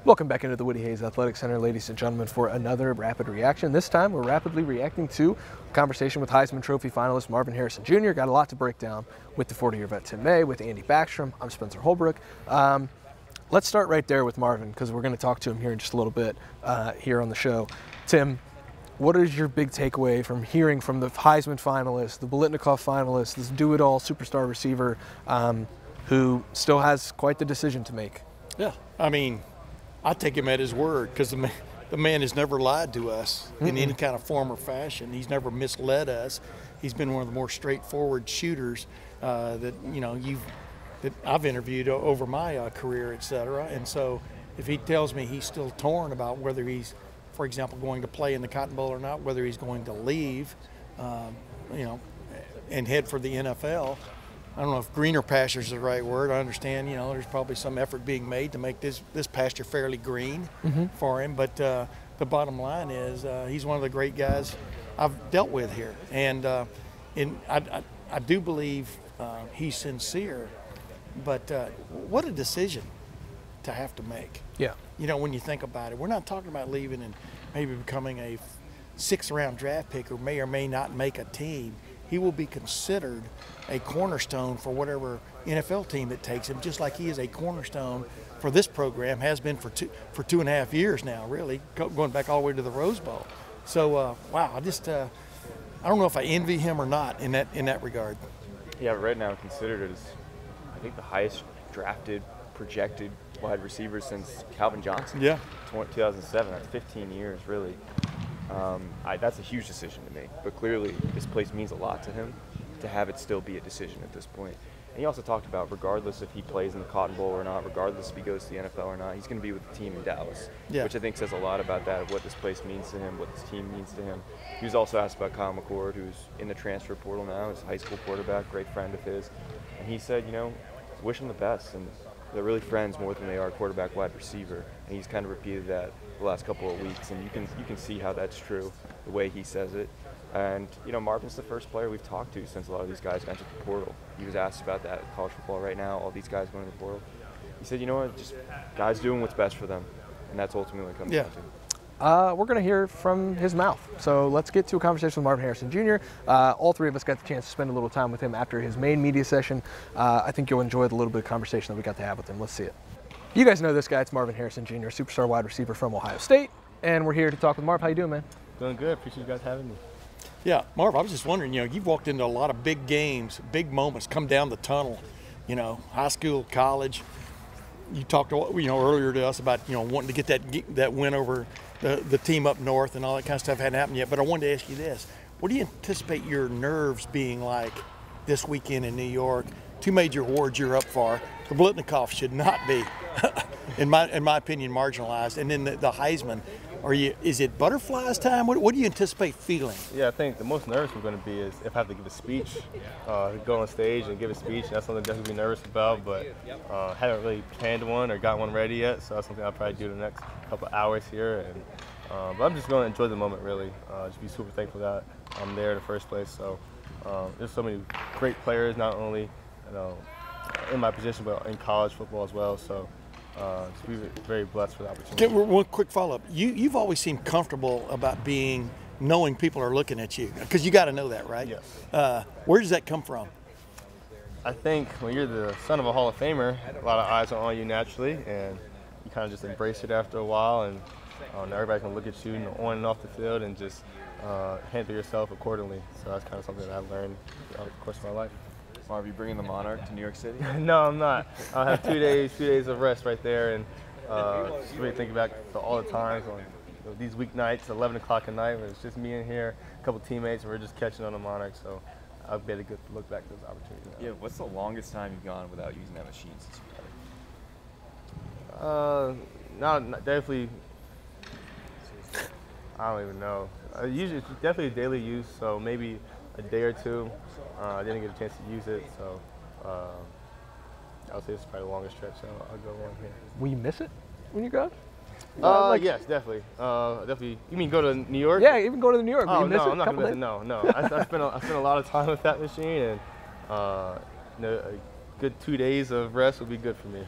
Welcome back into the Woody Hayes Athletic Center, ladies and gentlemen, for another Rapid Reaction. This time, we're rapidly reacting to a conversation with Heisman Trophy finalist Marvin Harrison Jr. Got a lot to break down with the 40-year vet Tim May, with Andy Backstrom. I'm Spencer Holbrook. Let's start right there with Marvin, because we're going to talk to him here in just a little bit here on the show. Tim, what is your big takeaway from hearing from the Heisman finalist, the Biletnikoff finalist, this do-it-all superstar receiver who still has quite the decision to make? Yeah, I mean, I take him at his word, because the man has never lied to us in any kind of form or fashion. He's never misled us. He's been one of the more straightforward shooters that I've interviewed over my career, et cetera. And so, if he tells me he's still torn about whether he's, for example, going to play in the Cotton Bowl or not, whether he's going to leave, and head for the NFL. I don't know if greener pasture is the right word. I understand, there's probably some effort being made to make this pasture fairly green for him. But the bottom line is he's one of the great guys I've dealt with here. And I do believe he's sincere. But what a decision to have to make. Yeah. When you think about it, we're not talking about leaving and maybe becoming a sixth-round draft pick or may not make a team. He will be considered a cornerstone for whatever NFL team that takes him, just like he is a cornerstone for this program, has been for 2.5 years now, really, going back all the way to the Rose Bowl. So, wow, I don't know if I envy him or not in that regard. Yeah, right now considered as, I think, the highest drafted, projected wide receiver since Calvin Johnson. Yeah. 2007, that's 15 years, really. That's a huge decision to make, but clearly this place means a lot to him to have it still be a decision at this point. And he also talked about, regardless if he plays in the Cotton Bowl or not, regardless if he goes to the NFL or not, he's going to be with the team in Dallas, which I think says a lot about that, of what this place means to him, what this team means to him. He was also asked about Kyle McCord, who's in the transfer portal now, he's a high school quarterback, great friend of his, and he said, wish him the best, and they're really friends more than they are quarterback wide receiver, and he's kind of repeated that the last couple of weeks, and you can see how that's true, the way he says it. And Marvin's the first player we've talked to since a lot of these guys entered the portal. He was asked about that in college football right now, all these guys going to the portal. He said, just guys doing what's best for them, and that's ultimately what it comes down to. We're going to hear from his mouth. So let's get to a conversation with Marvin Harrison Jr. All three of us got the chance to spend a little time with him after his main media session. I think you'll enjoy the little bit of conversation that we got to have with him. Let's see it. You guys know this guy. It's Marvin Harrison Jr., superstar wide receiver from Ohio State. And we're here to talk with Marv. How you doing, man? Doing good. Appreciate you guys having me. Yeah, Marv, I was just wondering, you've walked into a lot of big games, big moments, come down the tunnel, high school, college. You talked, earlier to us about, wanting to get that win over the team up north and all that kind of stuff. Hadn't happened yet, but I wanted to ask you this. What do you anticipate your nerves being like this weekend in New York? Two major awards you're up for. The Biletnikoff should not be, in my opinion, marginalized. And then the Heisman. Is it butterflies time? What do you anticipate feeling? Yeah, I think the most nervous we're going to be is if I have to give a speech, go on stage and give a speech. That's something I'm definitely nervous about, but haven't really planned one or got one ready yet. So that's something I'll probably do the next couple hours here. And but I'm just going to enjoy the moment, really. Just be super thankful that I'm there in the first place. So there's so many great players, not only in my position, but in college football as well. So. To be very blessed for the opportunity. Okay, one quick follow-up. You've always seemed comfortable about knowing people are looking at you, because you got to know that, right? Yes. Where does that come from? I think when you're the son of a Hall of Famer, a lot of eyes are on you naturally, and you kind of just embrace it after a while, and everybody can look at you on and off the field and just handle yourself accordingly. So that's kind of something that I've learned over the course of my life. Marv, you bringing the Monarch to New York City? No, I'm not. I'll have 2 days of rest right there, and just really thinking back to all the times on these weeknights, 11 o'clock at night, when it's just me in here, a couple teammates, and we're just catching on the Monarch. So I'll be able to look back to those opportunities. Yeah, what's the longest time you've gone without using that machine since you got it? Definitely. I don't even know. Usually, it's definitely a daily use, so maybe a day or two. I didn't get a chance to use it, so I would say this is probably the longest stretch I'll go on here. Will you miss it when you go? Yes, definitely. Definitely. You mean go to New York? Yeah, even go to New York. Oh, Will you miss it? I'm not going to miss it. No. I spent a lot of time with that machine, and a good 2 days of rest would be good for me.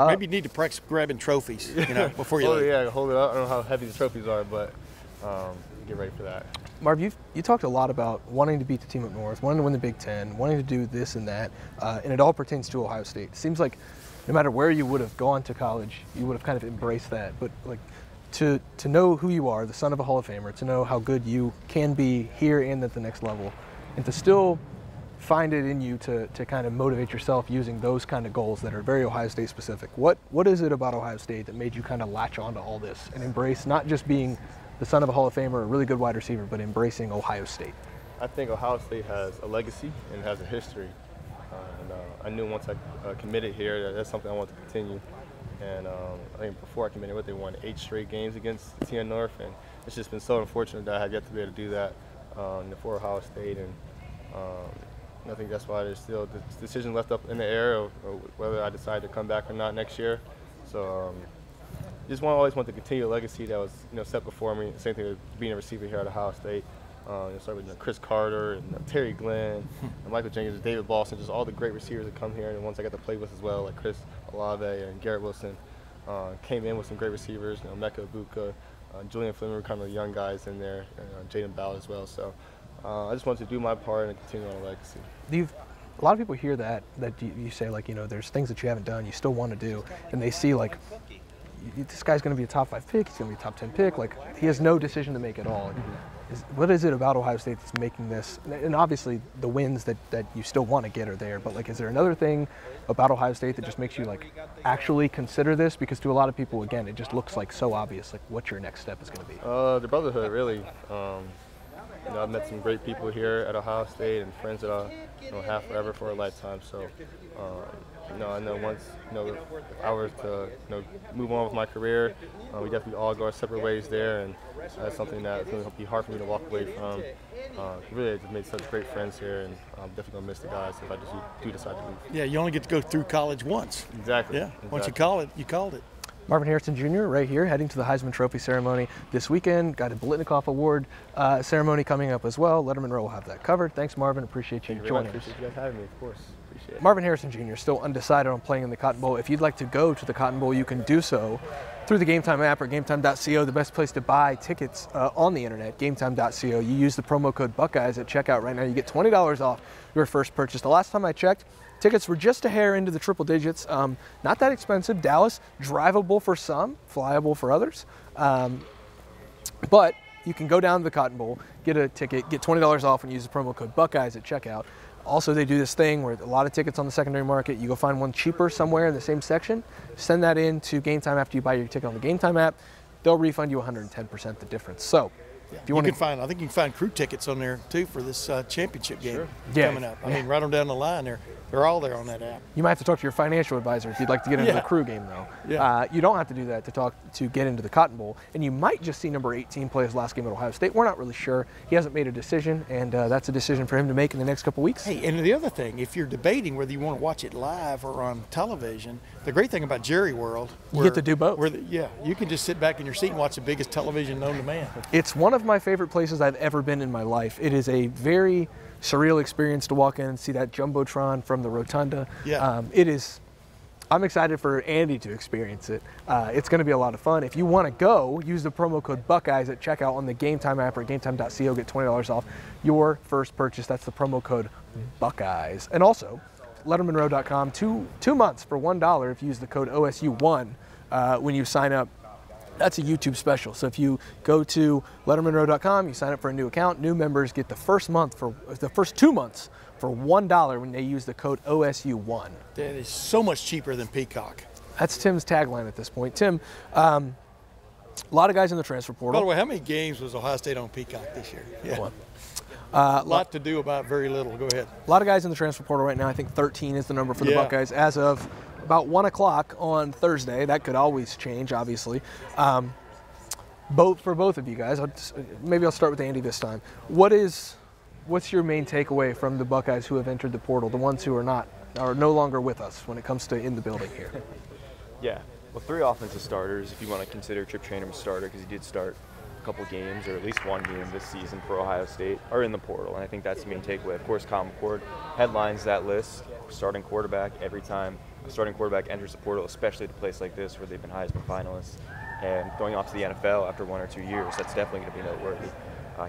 Maybe you need to practice grabbing trophies, before you leave. Yeah, hold it up. I don't know how heavy the trophies are, but get ready for that. Marv, you talked a lot about wanting to beat the team up north, wanting to win the Big Ten, wanting to do this and that, and it all pertains to Ohio State. It seems like no matter where you would have gone to college, you would have kind of embraced that. But like to know who you are, the son of a Hall of Famer, to know how good you can be here and at the next level, and to still find it in you to kind of motivate yourself using those kind of goals that are very Ohio State specific. What is it about Ohio State that made you kind of latch on to all this and embrace not just being the son of a Hall of Famer, a really good wide receiver, but embracing Ohio State? I think Ohio State has a legacy and has a history. I knew once I committed here that that's something I wanted to continue. And I think before I committed, they won 8 straight games against TN North, and it's just been so unfortunate that I had yet to be able to do that for Ohio State. And I think that's why there's still the decision left up in the air of whether I decide to come back or not next year. So just always want to continue a legacy that was set before me. Same thing with being a receiver here at Ohio State. Started with Chris Carter and Terry Glenn and Michael Jenkins, David Boston, just all the great receivers that come here, and the ones I got to play with as well, like Chris Olave and Garrett Wilson, came in with some great receivers. Mecca Ibuka, Julian Fleming were kind of the young guys in there, and Jaden Ballard as well. So I just wanted to do my part and continue on a legacy. A lot of people hear that you say, like, there's things that you haven't done, you still want to do, and they see, like, this guy's going to be a top 5 pick, he's going to be a top 10 pick, like, he has no decision to make at all. What is it about Ohio State that's making this, and obviously the wins that you still want to get are there, but like, is there another thing about Ohio State that just makes you like actually consider this? Because to a lot of people, again, it just looks like so obvious, like what your next step is going to be. The brotherhood, really. I've met some great people here at Ohio State and friends that I'll have forever for a lifetime. So, I know once if I were to move on with my career, we definitely all go our separate ways there, and that's something that's going to be hard for me to walk away from. Really, I just made such great friends here, and I'm definitely going to miss the guys if I just do decide to leave. Yeah, you only get to go through college once. Exactly. Yeah, exactly. Once you call it, you called it. Marvin Harrison Jr. right here, heading to the Heisman Trophy ceremony this weekend. Got a Blitnikoff Award ceremony coming up as well. Lettermen Row will have that covered. Thanks, Marvin. Appreciate you joining us. Appreciate you guys having me, of course. Appreciate it. Marvin Harrison Jr. still undecided on playing in the Cotton Bowl. If you'd like to go to the Cotton Bowl, you can do so through the GameTime app or GameTime.co, the best place to buy tickets on the internet, GameTime.co. You use the promo code Buckeyes at checkout right now. You get $20 off your first purchase. The last time I checked, tickets were just a hair into the triple digits. Not that expensive. Dallas, drivable for some, flyable for others. But you can go down to the Cotton Bowl, get a ticket, get $20 off and use the promo code Buckeyes at checkout. Also, they do this thing where a lot of tickets on the secondary market, you go find one cheaper somewhere in the same section, send that in to GameTime after you buy your ticket on the GameTime app. They'll refund you 110% the difference. So, if you want to I think you can find crew tickets on there too for this championship game coming up. I mean, right on down the line there. They're all there on that app. You might have to talk to your financial advisor if you'd like to get into the crew game, though. Yeah. You don't have to do that to get into the Cotton Bowl. And you might just see number 18 play his last game at Ohio State. We're not really sure. He hasn't made a decision, and that's a decision for him to make in the next couple weeks. Hey, and the other thing, if you're debating whether you want to watch it live or on television, the great thing about Jerry World, you get to do both. You can just sit back in your seat and watch the biggest television known to man. It's one of my favorite places I've ever been in my life. It is a very surreal experience to walk in and see that Jumbotron from the rotunda. Yeah. I'm excited for Andy to experience it. It's going to be a lot of fun. If you want to go, use the promo code Buckeyes at checkout on the GameTime app or GameTime.co. Get $20 off your first purchase. That's the promo code Buckeyes. And also, LettermenRow.com, two months for $1 if you use the code OSU1 when you sign up. That's a YouTube special. So if you go to LettermenRow.com, you sign up for a new account, new members get the first 2 months for $1 when they use the code OSU1. That is so much cheaper than Peacock. That's Tim's tagline at this point. Tim, a lot of guys in the transfer portal. By the way, how many games was Ohio State on Peacock this year? Yeah. A lot to do about very little. Go ahead. A lot of guys in the transfer portal right now. I think 13 is the number for the Buckeyes as of about 1 o'clock on Thursday. That could always change, obviously. For both of you guys. Maybe I'll start with Andy this time. What's your main takeaway from the Buckeyes who have entered the portal, the ones who are no longer with us when it comes to in the building here? Yeah, well, 3 offensive starters, if you want to consider Trip Traynor a starter, because he did start a couple games, or at least 1 game this season for Ohio State, are in the portal, and I think that's the main takeaway. Of course, Kyle McCord headlines that list, starting quarterback every time a starting quarterback enters the portal, especially at a place like this where they've been Heisman finalists, and going off to the NFL after 1 or 2 years, that's definitely going to be noteworthy.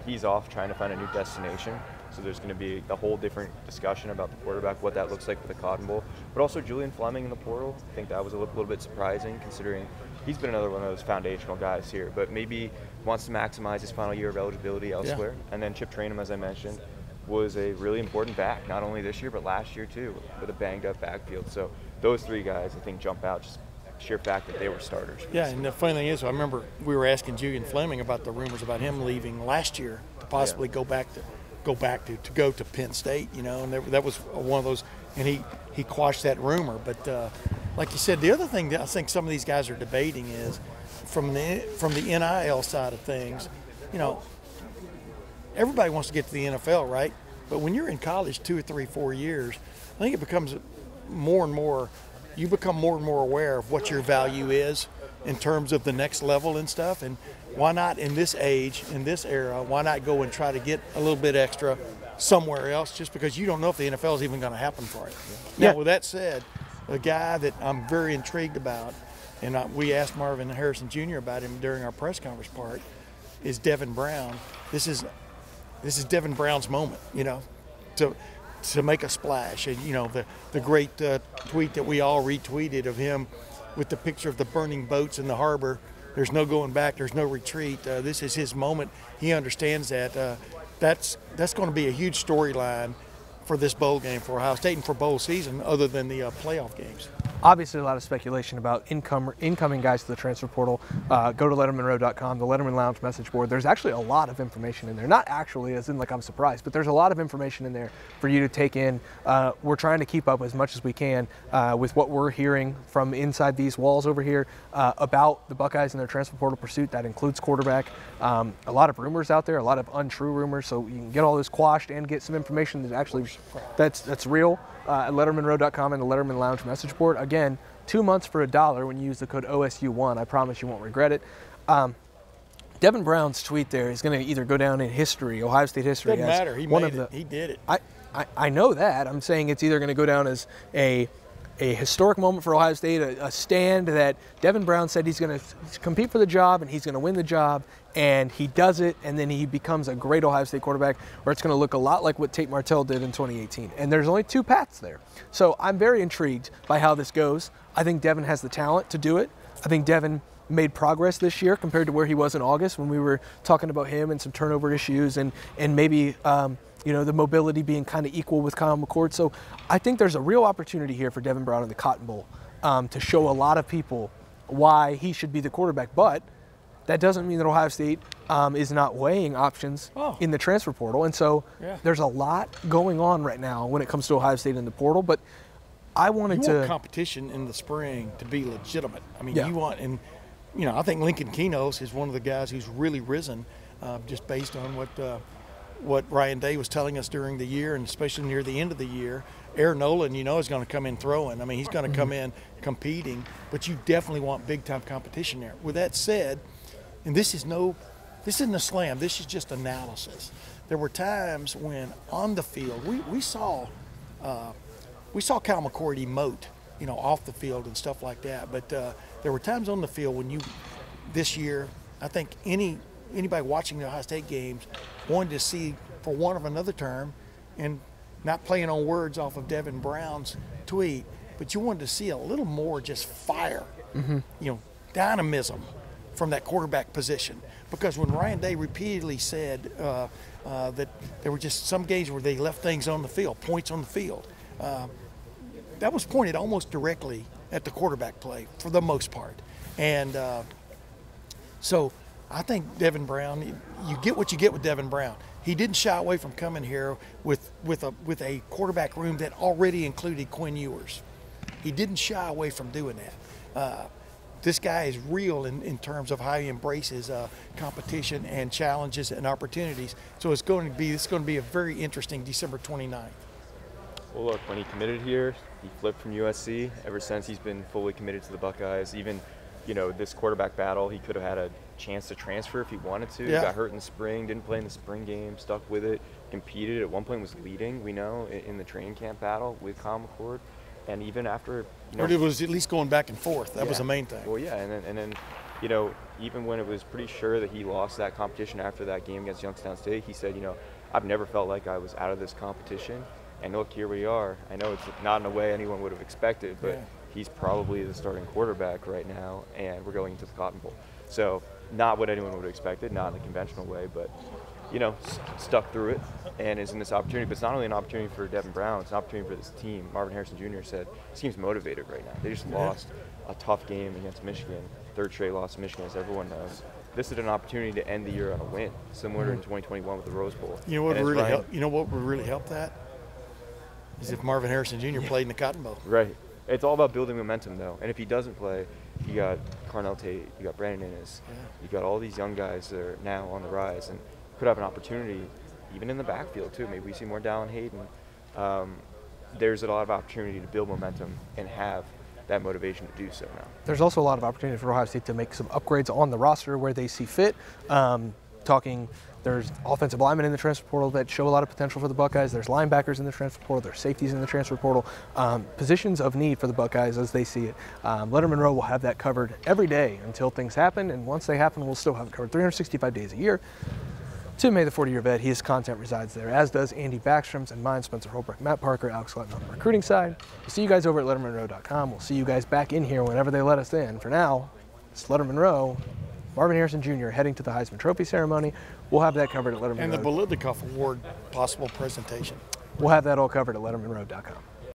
He's off trying to find a new destination, so there's going to be a whole different discussion about the quarterback, what that looks like for the Cotton Bowl. But also Julian Fleming in the portal, I think that was a little bit surprising considering he's been another one of those foundational guys here, but maybe wants to maximize his final year of eligibility elsewhere. Yeah. And then Chip Trainum, as I mentioned, was a really important back, not only this year, but last year too, with a banged up backfield. So those 3 guys, I think, jump out just sheer fact that they were starters. Yeah, and the funny thing is, I remember we were asking Julian Fleming about the rumors about him leaving last year to possibly go to Penn State, you know, and that was one of those, and he quashed that rumor. But like you said, the other thing that I think some of these guys are debating is from the NIL side of things, you know, everybody wants to get to the NFL, right? But when you're in college 2 or 3, 4 years, I think it becomes more and more, you become more and more aware of what your value is in terms of the next level and stuff. And why not in this age, in this era, why not go and try to get a little bit extra somewhere else just because you don't know if the NFL is even going to happen for it. Now, with that said, a guy that I'm very intrigued about, and we asked Marvin Harrison Jr. about him during our press conference part, is Devin Brown. This is Devin Brown's moment, you know, to make a splash. And, you know, the great tweet that we all retweeted of him with the picture of the burning boats in the harbor. There's no going back. There's no retreat. This is his moment. He understands that. That's going to be a huge storyline for this bowl game for Ohio State and for bowl season other than the playoff games. Obviously, a lot of speculation about incoming guys to the transfer portal. Go to LettermenRow.com, the Lettermen Lounge message board. There's actually a lot of information in there. Not actually, as in like I'm surprised, but there's a lot of information in there for you to take in. We're trying to keep up as much as we can with what we're hearing from inside these walls over here about the Buckeyes and their transfer portal pursuit. That includes quarterback. A lot of rumors out there, a lot of untrue rumors, so you can get all this quashed and get some information that actually that's real. At LettermenRow.com and the Lettermen Lounge message board. Again, 2 months for $1 when you use the code OSU1. I promise you won't regret it. Devin Brown's tweet there is going to either go down in history, Ohio State history. Doesn't matter. He did it. I know that. I'm saying it's either going to go down as a historic moment for Ohio State, a stand that Devin Brown said he's going to compete for the job and he's going to win the job, and he does it, and then he becomes a great Ohio State quarterback where it's going to look a lot like what Tate Martell did in 2018. And there's only 2 paths there. So I'm very intrigued by how this goes. I think Devin has the talent to do it. I think Devin made progress this year compared to where he was in August when we were talking about him and some turnover issues and maybe you know, the mobility being kind of equal with Kyle McCord. So I think there's a real opportunity here for Devin Brown in the Cotton Bowl to show a lot of people why he should be the quarterback. But that doesn't mean that Ohio State is not weighing options in the transfer portal. And so there's a lot going on right now when it comes to Ohio State in the portal. But I wanted you want competition in the spring to be legitimate. I mean, you want, and, you know, I think Lincoln Kinos is one of the guys who's really risen just based on what Ryan Day was telling us during the year, and especially near the end of the year. Aaron Nolan, you know, is going to come in throwing. I mean, he's going to come in competing, but you definitely want big-time competition there. With that said, and this isn't a slam, this is just analysis. There were times when on the field, we saw Kyle McCord emote, you know, off the field and stuff like that. But there were times on the field when this year, I think anybody watching the Ohio State games wanted to see, for want of another term, and not playing on words off of Devin Brown's tweet, but you wanted to see a little more just fire, you know, dynamism from that quarterback position. Because when Ryan Day repeatedly said that there were just some games where they left things on the field, points on the field, that was pointed almost directly at the quarterback play for the most part. And so I think Devin Brown, you get what you get with Devin Brown. He didn't shy away from coming here with a quarterback room that already included Quinn Ewers. He didn't shy away from doing that. This guy is real in terms of how he embraces competition and challenges and opportunities. So it's going to be a very interesting December 29th. Well, look, when he committed here, he flipped from USC. Ever since, he's been fully committed to the Buckeyes. Even, you know, this quarterback battle, he could have had a chance to transfer if he wanted to. He got hurt in the spring, didn't play in the spring game, stuck with it, competed. At one point was leading, we know, in the training camp battle with Kyle McCord. And even after, or it was at least going back and forth. That was the main thing. Well, yeah, and then, you know, even when it was pretty sure that he lost that competition after that game against Youngstown State, he said, you know, I've never felt like I was out of this competition. And look, here we are. I know it's not in a way anyone would have expected, but he's probably the starting quarterback right now, and we're going into the Cotton Bowl. So not what anyone would have expected, not in the conventional way, but, you know, stuck through it and is in this opportunity. But it's not only an opportunity for Devin Brown, it's an opportunity for this team. Marvin Harrison Jr. said this team's motivated right now. They just lost a tough game against Michigan, third straight loss to Michigan, as everyone knows. This is an opportunity to end the year on a win, similar to in 2021 with the Rose Bowl. You know what would really help? You know what would really help that? Is if Marvin Harrison Jr. played in the Cotton Bowl. Right. It's all about building momentum, though. And if he doesn't play, you got Carnell Tate, you got Brandon Innes, you got all these young guys that are now on the rise and could have an opportunity, even in the backfield too. Maybe we see more Dallin Hayden. There's a lot of opportunity to build momentum and have that motivation to do so now. There's also a lot of opportunity for Ohio State to make some upgrades on the roster where they see fit. There's offensive linemen in the transfer portal that show a lot of potential for the Buckeyes. There's linebackers in the transfer portal. There's safeties in the transfer portal. Positions of need for the Buckeyes as they see it. Lettermen Row will have that covered every day until things happen, and once they happen, we'll still have it covered 365 days a year. Tim May, the 40-year vet, his content resides there, as does Andy Backstrom's and mine, Spencer Holbrook, Matt Parker, Alex Lutton on the recruiting side. We'll see you guys over at LettermenRow.com. We'll see you guys back in here whenever they let us in. For now, it's Lettermen Row. Marvin Harrison Jr. heading to the Heisman Trophy ceremony. We'll have that covered at Lettermen Row. And the Bolitnikoff Award possible presentation. We'll have that all covered at LettermenRow.com.